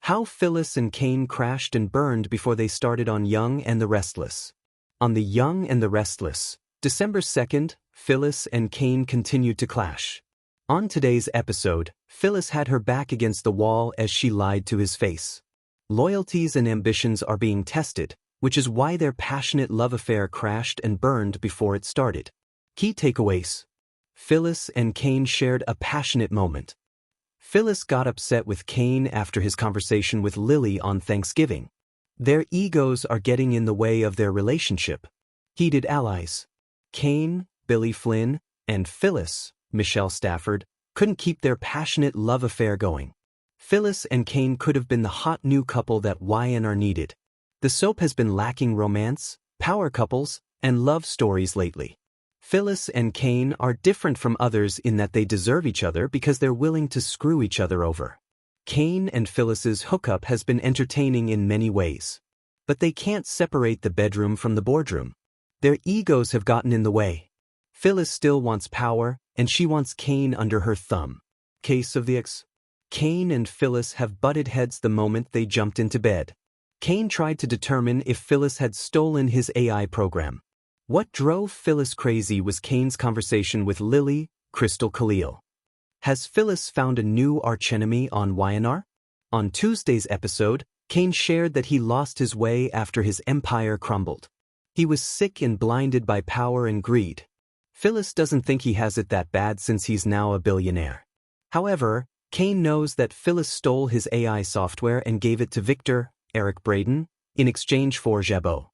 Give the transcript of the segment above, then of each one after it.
How Phyllis and Cain crashed and burned before they started on Young and the Restless. On The Young and the Restless, December 2nd, Phyllis and Cain continued to clash. On today's episode, Phyllis had her back against the wall as she lied to his face. Loyalties and ambitions are being tested, which is why their passionate love affair crashed and burned before it started. Key takeaways. Phyllis and Cain shared a passionate moment. Phyllis got upset with Cain after his conversation with Lily on Thanksgiving. Their egos are getting in the way of their relationship. Heated allies. Cain, Billy Flynn, and Phyllis, Michelle Stafford, couldn't keep their passionate love affair going. Phyllis and Cain could have been the hot new couple that YNR needed. The soap has been lacking romance, power couples, and love stories lately. Phyllis and Cain are different from others in that they deserve each other because they're willing to screw each other over. Cain and Phyllis's hookup has been entertaining in many ways. But they can't separate the bedroom from the boardroom. Their egos have gotten in the way. Phyllis still wants power, and she wants Cain under her thumb. Case of the X. Cain and Phyllis have butted heads the moment they jumped into bed. Cain tried to determine if Phyllis had stolen his AI program. What drove Phyllis crazy was Cain's conversation with Lily, Crystal Khalil. Has Phyllis found a new archenemy on YNR? On Tuesday's episode, Cain shared that he lost his way after his empire crumbled. He was sick and blinded by power and greed. Phyllis doesn't think he has it that bad since he's now a billionaire. However, Cain knows that Phyllis stole his AI software and gave it to Victor, Eric Braden, in exchange for Jabot.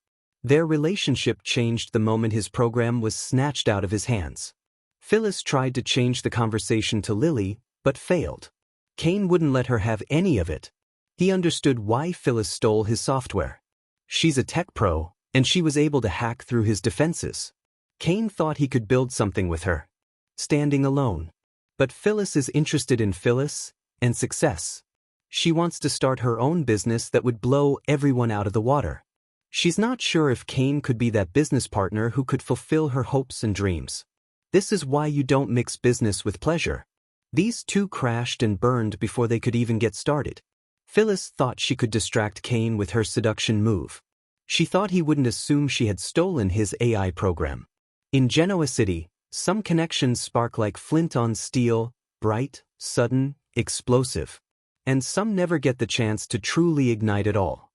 Their relationship changed the moment his program was snatched out of his hands. Phyllis tried to change the conversation to Lily, but failed. Cain wouldn't let her have any of it. He understood why Phyllis stole his software. She's a tech pro, and she was able to hack through his defenses. Cain thought he could build something with her, standing alone. But Phyllis is interested in Phyllis and success. She wants to start her own business that would blow everyone out of the water. She's not sure if Cain could be that business partner who could fulfill her hopes and dreams. This is why you don't mix business with pleasure. These two crashed and burned before they could even get started. Phyllis thought she could distract Cain with her seduction move. She thought he wouldn't assume she had stolen his AI program. In Genoa City, some connections spark like flint on steel, bright, sudden, explosive. And some never get the chance to truly ignite at all.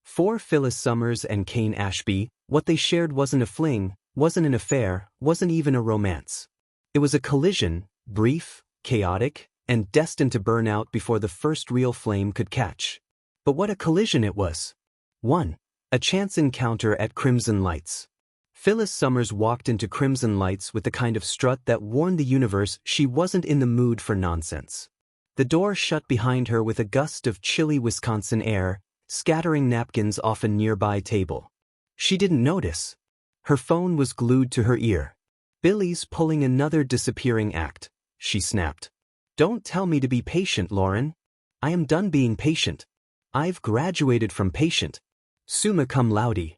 For Phyllis Summers and Cain Ashby, what they shared wasn't a fling, wasn't an affair, wasn't even a romance. It was a collision, brief, chaotic, and destined to burn out before the first real flame could catch. But what a collision it was. 1. A chance encounter at Crimson Lights. Phyllis Summers walked into Crimson Lights with the kind of strut that warned the universe she wasn't in the mood for nonsense. The door shut behind her with a gust of chilly Wisconsin air, scattering napkins off a nearby table. She didn't notice. Her phone was glued to her ear. Billy's pulling another disappearing act, she snapped. Don't tell me to be patient, Lauren. I am done being patient. I've graduated from patient. Summa cum laude.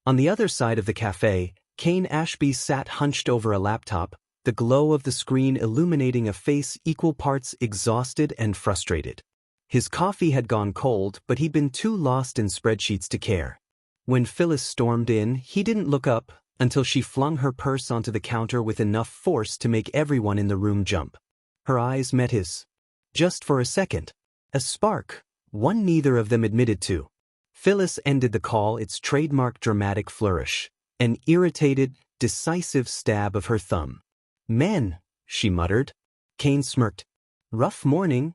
On the other side of the cafe, Cain Ashby sat hunched over a laptop, the glow of the screen illuminating a face equal parts exhausted and frustrated. His coffee had gone cold, but he'd been too lost in spreadsheets to care. When Phyllis stormed in, he didn't look up until she flung her purse onto the counter with enough force to make everyone in the room jump. Her eyes met his. Just for a second. A spark, one neither of them admitted to. Phyllis ended the call its trademark dramatic flourish, an irritated, decisive stab of her thumb. Men, she muttered. Cain smirked. Rough morning.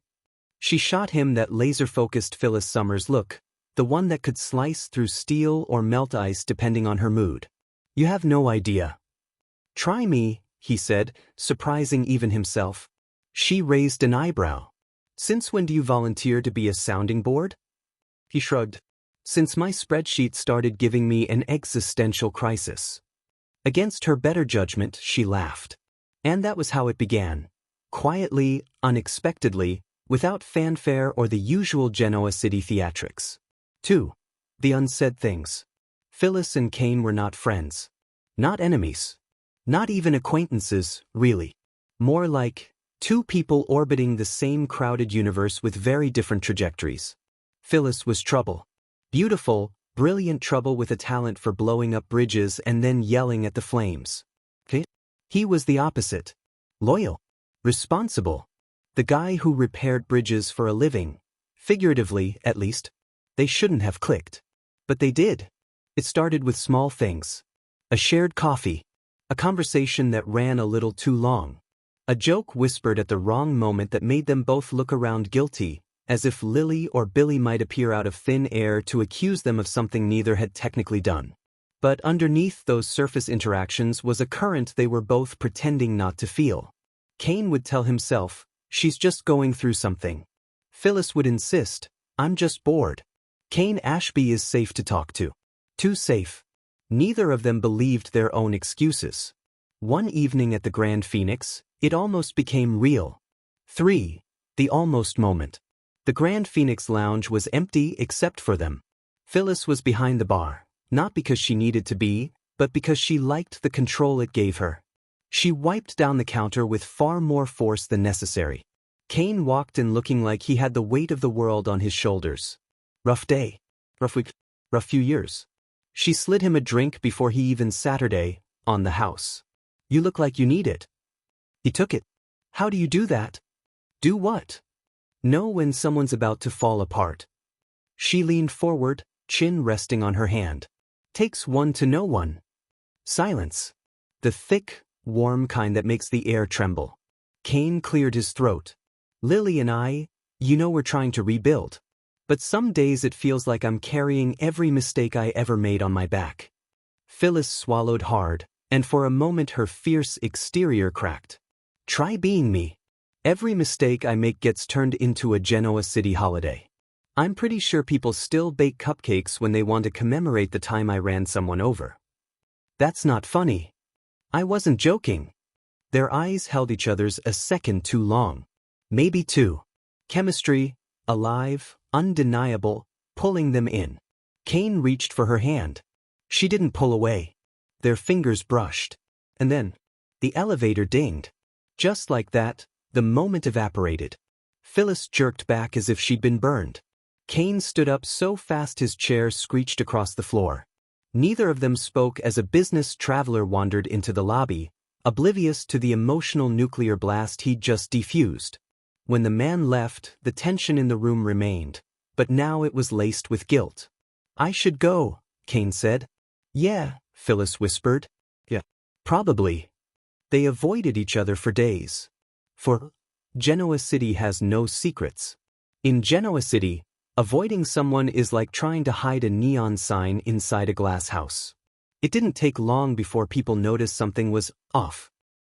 She shot him that laser-focused Phyllis Summers look, the one that could slice through steel or melt ice depending on her mood. You have no idea. Try me, he said, surprising even himself. She raised an eyebrow. Since when do you volunteer to be a sounding board? He shrugged. Since my spreadsheet started giving me an existential crisis. Against her better judgment, she laughed. And that was how it began. Quietly, unexpectedly, without fanfare or the usual Genoa City theatrics. 2. The unsaid things. Phyllis and Cain were not friends. Not enemies. Not even acquaintances, really. More like two people orbiting the same crowded universe with very different trajectories. Phyllis was trouble. Beautiful, brilliant trouble with a talent for blowing up bridges and then yelling at the flames. He was the opposite. Loyal. Responsible. The guy who repaired bridges for a living. Figuratively, at least. They shouldn't have clicked. But they did. It started with small things. A shared coffee. A conversation that ran a little too long. A joke whispered at the wrong moment that made them both look around guilty, as if Lily or Billy might appear out of thin air to accuse them of something neither had technically done. But underneath those surface interactions was a current they were both pretending not to feel. Kane would tell himself, "She's just going through something." Phyllis would insist, "I'm just bored." Kane Ashby is safe to talk to. Too safe. Neither of them believed their own excuses. One evening at the Grand Phoenix, it almost became real. 3. The almost moment. The Grand Phoenix lounge was empty except for them. Phyllis was behind the bar, not because she needed to be, but because she liked the control it gave her. She wiped down the counter with far more force than necessary. Kane walked in looking like he had the weight of the world on his shoulders. Rough day. Rough week. Rough few years. She slid him a drink before he even Saturday, on the house. "You look like you need it." He took it. "How do you do that?" "Do what?" "Know when someone's about to fall apart." She leaned forward, chin resting on her hand. "Takes one to know one." Silence. The thick, warm kind that makes the air tremble. Kane cleared his throat. "Lily and I, we're trying to rebuild. But some days it feels like I'm carrying every mistake I ever made on my back." Phyllis swallowed hard, and for a moment her fierce exterior cracked. "Try being me. Every mistake I make gets turned into a Genoa City holiday. I'm pretty sure people still bake cupcakes when they want to commemorate the time I ran someone over." "That's not funny." "I wasn't joking." Their eyes held each other's a second too long. Maybe two. Chemistry, alive, undeniable, pulling them in. Kane reached for her hand. She didn't pull away. Their fingers brushed. And then, the elevator dinged. Just like that, the moment evaporated. Phyllis jerked back as if she'd been burned. Kane stood up so fast his chair screeched across the floor. Neither of them spoke as a business traveler wandered into the lobby, oblivious to the emotional nuclear blast he'd just defused. When the man left, the tension in the room remained, but now it was laced with guilt. "I should go," Kane said. "Yeah," Phyllis whispered. "Yeah. Probably." They avoided each other for days. For Genoa City has no secrets. In Genoa City, avoiding someone is like trying to hide a neon sign inside a glass house. It didn't take long before people noticed something was off.